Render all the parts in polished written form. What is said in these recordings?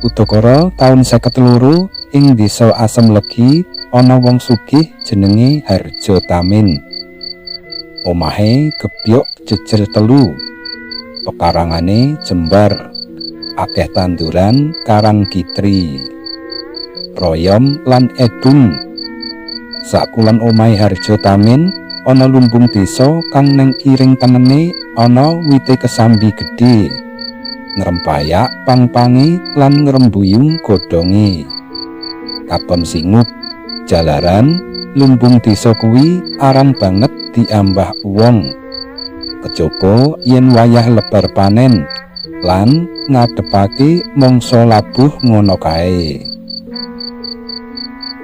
Udakara taun 52 ing Desa Asem Legi ana wong sugih jenenge Harjo Tamin. Omahe gebyok jejer 3. Pekarangane jembar, akeh tanduran karang kitri, royom lan edung. Sakulan omahe Harjo Tamin ana lumbung desa kang neng kiring tenene ana wite kesambi gedhe, ngrembayak pang-pangi lan ngrembuyung godhonge. Katon singup jalaran lumbung desa kuwi arang banget diambah wong, kejaba yen wayah lebar panen lan ngadepake mangsa labuh ngono kae.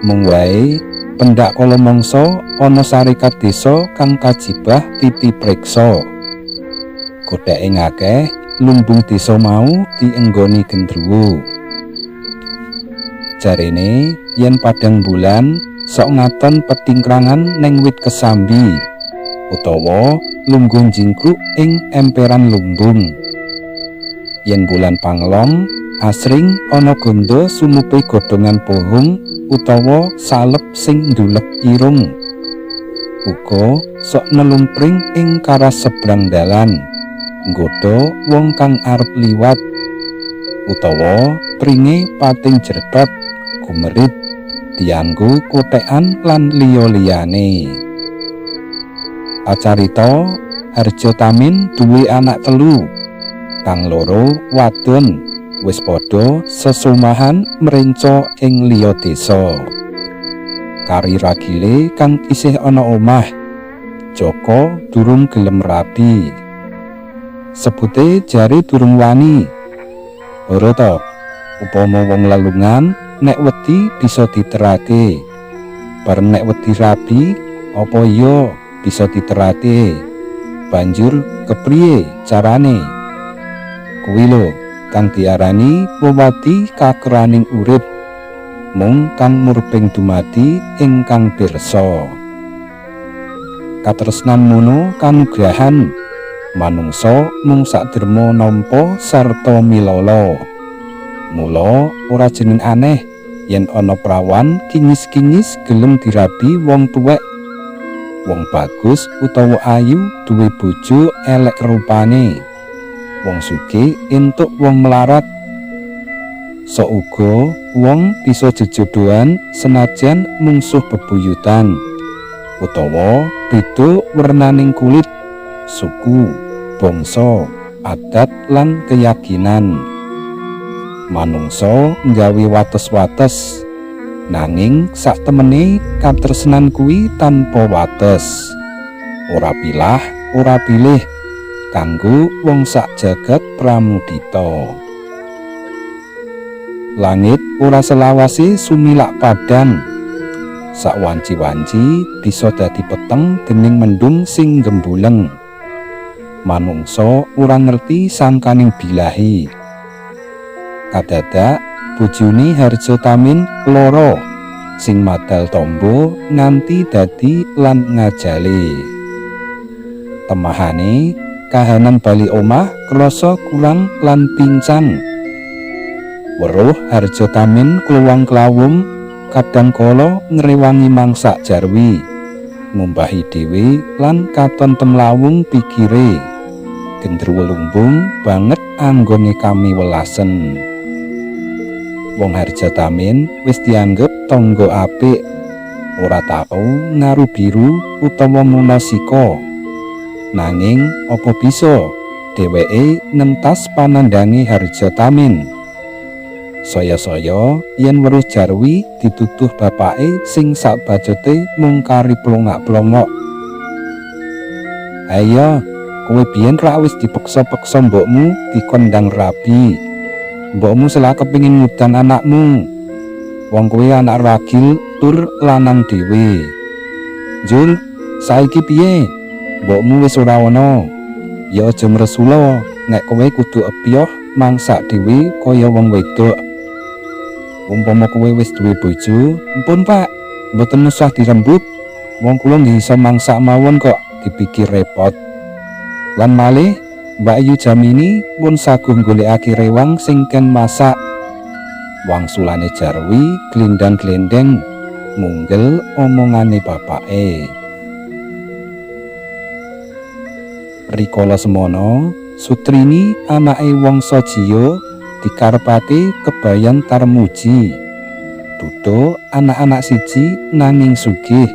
Mung wae pendak kala mangsa ana sarekat desa kang kajibah titi preksa. Godheke ngakeh lumbung desa mau dienggoni gendruwo. Jarene yen padang bulan sok ngaton petingkrangan neng wit kesambi utawa lungguh jingkruk ing emperan lumbung. Yen bulan panglong asring ana gondo sumupe godhongan pohong utawa salep sing ndulek irung. Uga sok nelumpring ing karas sebrang dalan nggodha wong kang arep liwat, utawa pringe pating jertot gumerit dianggo kotekan lan liya-liyane. Acarita Harjo Tamin duwe anak 3, kang 2 wadon wis padha sesumahan mrenca ing liya desa. Kari ragile kang isih ana omah, Joko durung gelem rabi. Sebute jare durung wani. Ora ta, upama wong lelungan nek wedi bisa diterake. Bareng nek wedi rabi, apa iya bisa diterake? Banjur kepriye carane? Kuwi lho kang diarani wewadi kakeraning urip, mung kang murbeng dumadi ingkang pirsa. Katresnan mono kanugrahan, manungsa mung sakderma nampa sarta milala. Mula ora jeneng aneh yen ana prawan kinyis-kinyis gelem dirabi wong tuwek. Wong bagus utawa ayu duwe bojo elek rupane, wong sugih entuk wong melarat. Sok uga wong bisa jejodohan senajan mungsuh bebuyutan utawa beda wernaning kulit, suku, bangsa, adat lan keyakinan. Manungsa nggawe wates-wates, nanging sak temene katresnan kuwi tanpa wates. Ora pilah, ora pilih kanggo wong sak jagat pramudita. Langit ora selawase sumilak padang, sak wanci-wanci bisa dadi peteng dening mendung sing gembuleng. Manungsa ora ngerti sangkaning bilahi. Kadadak bojone Harjo Tamin loro sing madal tombo nganti dadi lan ngajale. Temahane kahanan bali omah krasa kurang lan pincang. Weruh Harjo Tamin kluwang klawung kadang kala ngrewangi mangsak jarwi, ngumbahi dhewe lan katon temlawung pikire. Gendruwo lumbung banget anggone kami welasen. Wong Harjo Tamin wis dianggep tangga apik, ora tau ngaru biru utawa munasika. Nanging apa bisa dheweke nentas panandhange Harjo Tamin. Saya-saya yen weruh jarwi dituduh bapake sing sakbajote mung kari plongak-plongok. Ayo, kowe biyen ra wis dipeksa-peksa mbokmu dikondang rabi. Mbokmu salah kepingin ngudan anakmu. Wong kowe anak ragil tur lanang dhewe. Jul, saiki piye? Mbokmu wis ora ana. Ya aja mresula, nek kowe kudu epyoh mangsak dhewe kaya wong wedok. Umpama kowe wis duwe bojo, mpun Pak, mboten usah dirembug. Wong kula nggih iso mangsak mawon kok, dipikir repot. Lan malih Mbak Ayu Jamini pun saguh golekake rewang sing ken masak. Wangsulane Jarwi glendang-glendeng munggel omongane bapake. Rikala semono Sutrini anake Wangsa Jiya dikarepake kebayan tarmuji. Dudu anak-anak siji nanging sugih.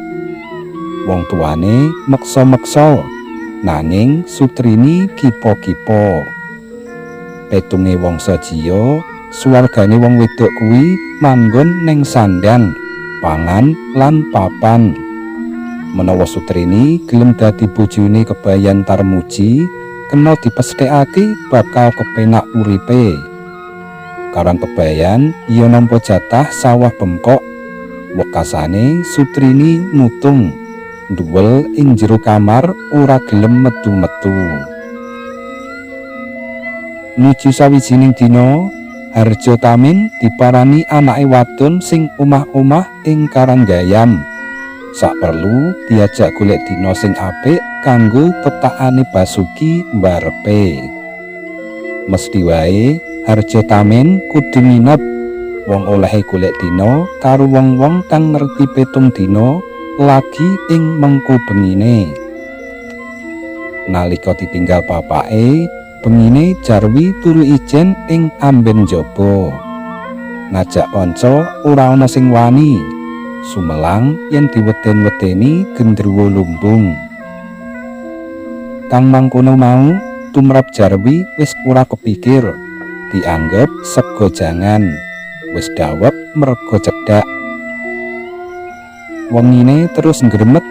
Wong tuane meksa-meksa nanging Sutrini kipo-kipo. Petunge Wangsa Jiya suwargane wong wedok kuwi manggon ning sandang, pangan lan papan. Menawa Sutrini gelem dadi bojone kebayan tarmuji, kena dipesthekake bakal kepenak uripe. Karang kebayan iya nampa jatah sawah bengkok. Wekasane Sutrini nutung, nduwel ing jero kamar ora gelem metu-metu. Nuju sawijining dina, Harjo Tamin diparani anake wadon sing omah-omah ing Karanggayam. Sak perlu diajak golek dina sing apik kanggo petakane Basuki mbarepe. Mesti wae Harjo Tamin kudu nginep. Wong olehe golek dina karo wong-wong kang ngerti petung dina lagi ing mengko bengine. Nalika ditinggal bapake, bengine Jarwi turu ijen ing amben jaba. Ngajak kanca ora ana sing wani. Sumelang yen diweden-wedeni gendruwo lumbung. Kang mangkono mau tumrap Jarwi wis ora kepikir, dianggep sego jangan. Wis dawet merga cedhak. Wengine terus ngremet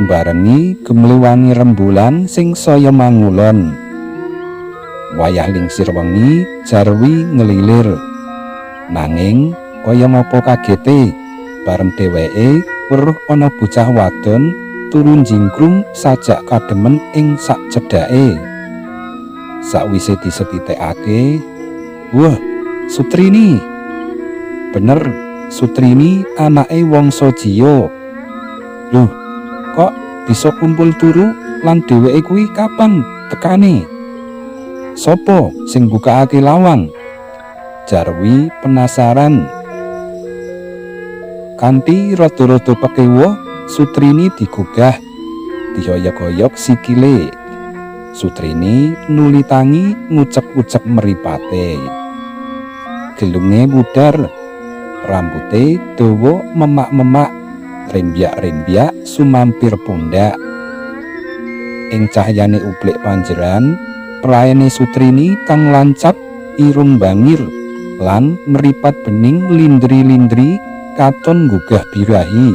mbarengi gemlewangi rembulan sing saya mangulon. Wayah lingsir wengi Jarwi ngelilir. Nanging kaya ngapa kagete bareng dheweke weruh ana bocah wadon turun jingkrung sajak kademen ing sak cedhake. Sakwise disetitekake, "Wah, Sutrini." Bener, Sutrini anake Wangsa Jiya. Loh, kok bisa kumpul turu lan dheweke kuwi kapan tekane? Sopo sing bukakake lawang? Jarwi penasaran. Kanthi rada-rada pekewo, Sutrini digugah, dihoyok-hoyok sikile. Sutrini nuli tangi ngucek-ucek mripate. Gelunge budar, rambute dawa memak-memak, rembyak-rembyak sumampir pundak. Ing cahyane uplik panjeran, praene Sutrini kang lancap irung bangir lan meripat bening lindri-lindri katon gugah birahi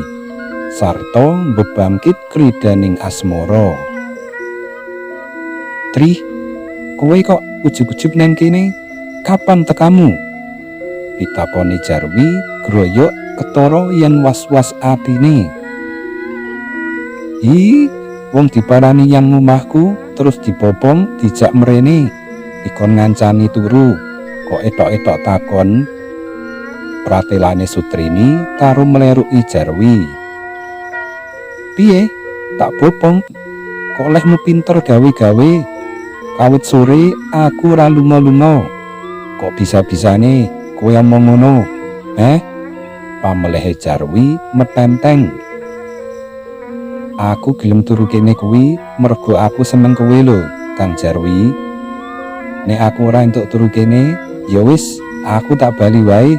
sarta mbebangkit kridaning asmara. "Tri, kowe kok ujug-ujug nang kene? Kapan tekamu?" pitakoni Jarwi groyok ketara yen was-was atine. "Hi, wong diparani yang omahku terus dibopong dijak mrene dikon ngancani turu kok etok-etok takon." Pratelane Sutrini karo meleruki Jarwi. "Piye? Tak bopong? Kok olehmu pinter gawe-gawe? Kawit sore aku ora lunga-lunga. Kok bisa-bisane kowe omong ngono? Pamelehe Jarwi metenteng. "Aku gelem turu kene kuwi mergo aku seneng kowe lho, Kang Jarwi. Nek aku ora entuk turu kene, ya wis aku tak bali wae."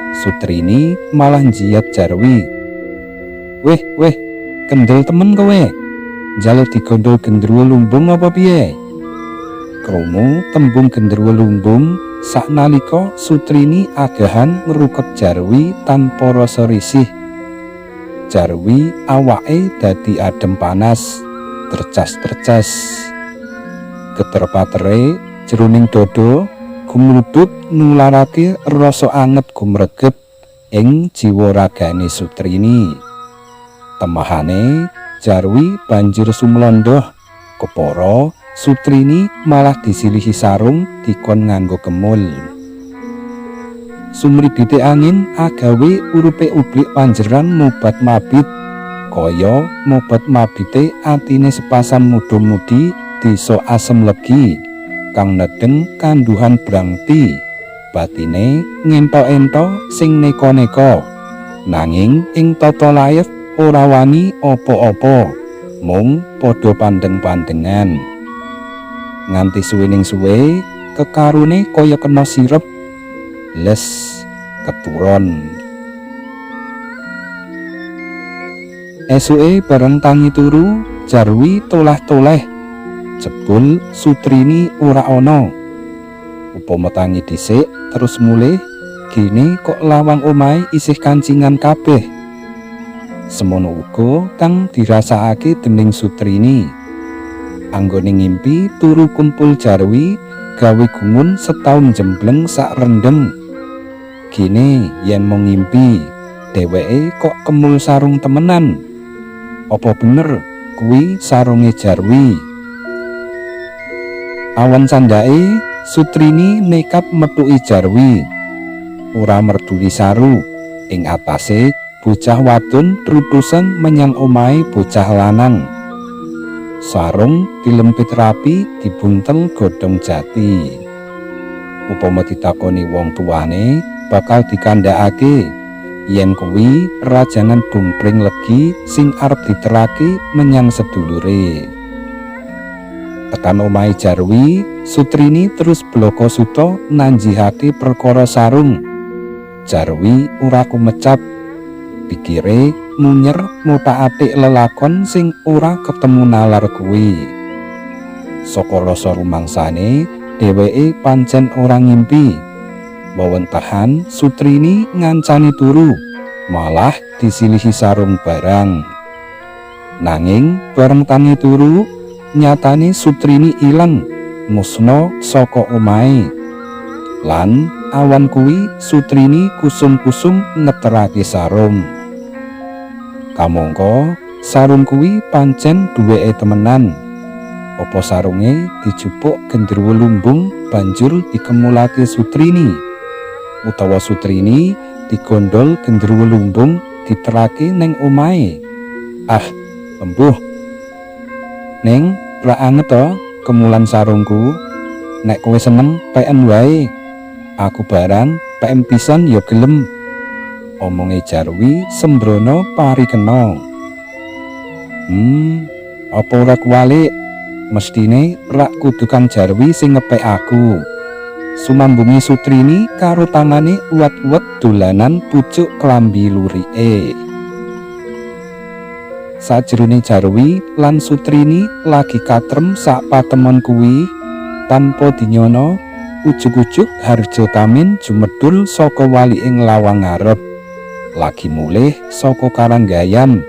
Sutrini malah njiyat Jarwi. Weh, kendel temen kowe. Njaluk digondol gendruwo lumbung apa piye?" Krungu tembung gendruwo lumbung, saknalika Sutrini agahan ngruket Jarwi tanpa rasa risih. Jarwi awake dadi adem panas, tercas-tercas. Keterpatere jroning dada gumrudut nularake rasa anget gumregep ing jiwa ragane Sutrini. Temahane Jarwi banjur sumlondoh, kepara Sutrini malah disilihi sarung dikon nganggo kemul. Sumribite angin agawe urupe ublik panjeran mobat mabit, kaya mobat mabite atine sepasang muda-mudi desa Asem Legi kang nedeng kanduhan brangti batine ngento-ento sing neko-neko. Nanging ing tata lair ora wani apa-apa, mung padha pandeng-pandengan. Nganti suwening suwe kekarune kaya kena sirep, les keturon. Esuke bareng tangi turu, Jarwi tolah-toleh, jebul Sutrini ora ana. Upama tangi dhisik terus mulih, gini kok lawang omahe isih kancingan kabeh. Semono uga kang dirasakake dening Sutrini. Anggone ngimpi turu kumpul Jarwi gawe gumun setahun jembleng sak rendeng. Gini yen mau ngimpi, dheweke kok kemul sarung temenan. Apa bener kuwi sarunge Jarwi? Awan candake Sutrini nekat metuki Jarwi. Ora merduli saru, ing atase bocah wadon trutusan menyang omahe bocah lanang. Sarung dilempit rapi dibuntel godhong jati. Upama ditakoni wong tuane bakal dikandhakake yen kuwi rajangan bungpring legi sing arep diterake menyang sedulure. Tekan omahe Jarwi, Sutrini terus bloko suta nanjihake perkara sarung. Jarwi ora kumecap, pikire munyer mutak-atik lelakon sing ora ketemu nalar kuwi. Saka rasa rumangsane, dheweke pancen ora ngimpi. Wewentahan Sutrini ngancani turu, malah disilihi sarung barang. Nanging bareng tangi turu, nyatane Sutrini ilang, musna saka omahe. Lan awan kuwi Sutrini kusum-kusum ngeterake sarung. Kamangka sarung kuwi pancen duweke temenan. Apa sarunge dijupuk genderuwo lumbung banjur dikemulake Sutrini, utawa Sutrini digondol genderuwo lumbung diterake ning omahe. Ah, embuh. Ning ra anget to kemulan sarungku. Nek kowe seneng peken wae. Aku barang PM pisan ya gelem, omonge Jarwi sembrono parikena. Apa ora kuwalik? Mestine rak kudu Kang Jarwi sing ngepek aku. Sumambungi Sutrini karo tangane uwat-uwat dolanan pucuk klambi lurike. Sajroning Jarwi lan Sutrini lagi katrem sak patemon kuwi, tanpa dinyono ujug-ujug Harjatamin jumedul saka wali ing lawang ngarep. Lagi mulih saka Karanggayan,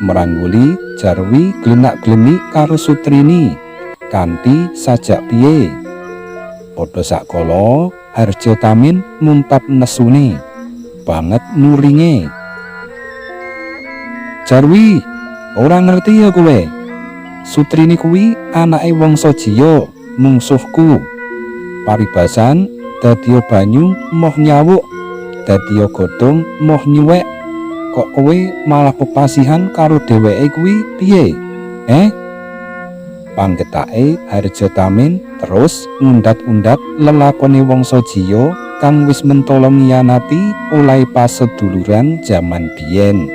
merangguli Jarwi glenak-gleni karo Sutrini kanthi sajak piye. Padha sakala Harjatamin muntap nesune banget nuringe. Jarwi, ora ngerti ya kowe? Sutrini kuwi anake wangsa Jiya, mungsuhku. Paribasan dadiya banyu moh nyawuk, dadiya godhong moh nyuwek. Kok kowe malah pepasihan karo dheweke kuwi piye? Panggetake Harjatamin terus ngundat-undat lelakone wangsa Jiya kang wis mentala miyanati oleh paseduluran jaman biyen.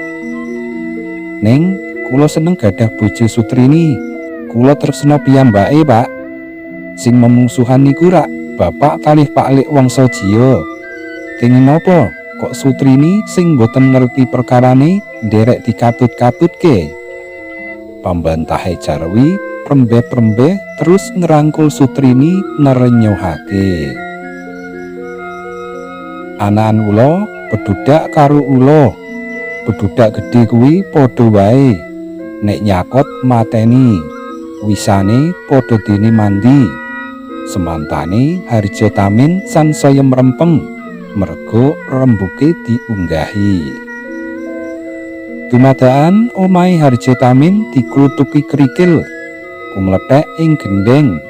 Ning kula seneng gadah bojo Sutrini. Kula tresna piyambake, Pak. Sing memungsuhan niku rak bapak kalih paklik wangsa Jiya. Kenging napa kok Sutrini sing boten ngerti perkarane nderek dikatut-katutke? Pambantahe Jarwi prembe-prembe terus ngerangkul Sutrini nerenyohake. Anakan ula bedudak karo ula. Bedudak gedhe kuwi padha wae. Nek nyakot mateni, wisane padha dene mandi. Semantane Harjatamin sansaya mrempeng merga rembuke diunggahi. Dumadaan omahe Harjatamin diklutuki kerikil, kumlethek ing gendeng,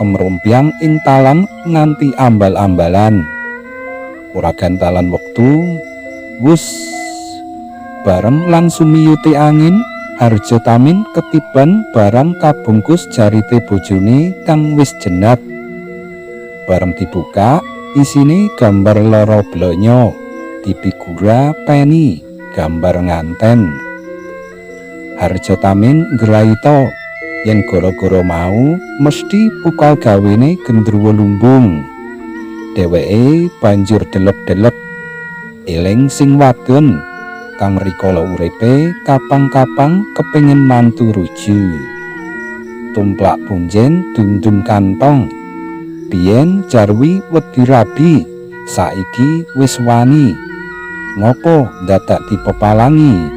kemrompiang ing talang nganti ambal-ambalan. Ora gantalan wektu, wus bareng lan sumiyute angin, Harjatamin ketiban barang kabungkus jarite bojone kang wis jenat. Bareng dibuka, isine gambar loro blonyo, dipigura peni gambar nganten. Harjatamin ngraita yen gara-gara mau mesti pukal gawene gendruwo lumbung. Dheweke banjur delep-delep eling sing wadon kang rikala uripe kapang-kapang kepengin mantu ruju. Tumplak punjen dundum kantong. Biyen Jarwi wedi rabi, saiki wis wani. Ngopo dadak dipepalangi?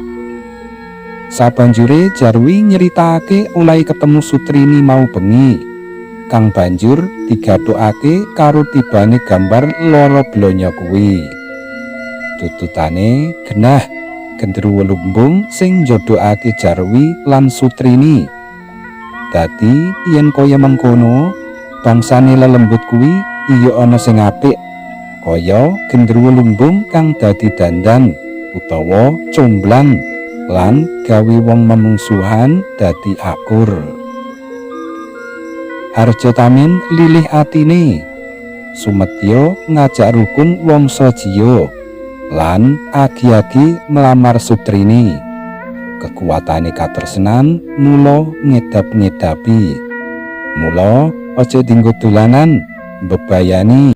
Sabanjure Jarwi nyeritakake oleh ketemu Sutrini mau bengi, kang banjur digathukake karo tibane gambar loro blonyo kuwi. Tututane genah gendruwo lumbung sing njodhokake Jarwi lan Sutrini. Dadi yen kaya mengkono, bangsane lelembut kuwi iya ana sing apik, kaya gendruwo lumbung kang dadi dandan utawa comblang lan gawe wong memungsuhan dadi akur. Harjatamin lilih atine, sumedya ngajak rukun wangsa jiya lan agi-agi melamar Sutrini. Kekuatane katresnan mula ngedap-ngedapi. Mula aja dienggo dolanan, mbebayani.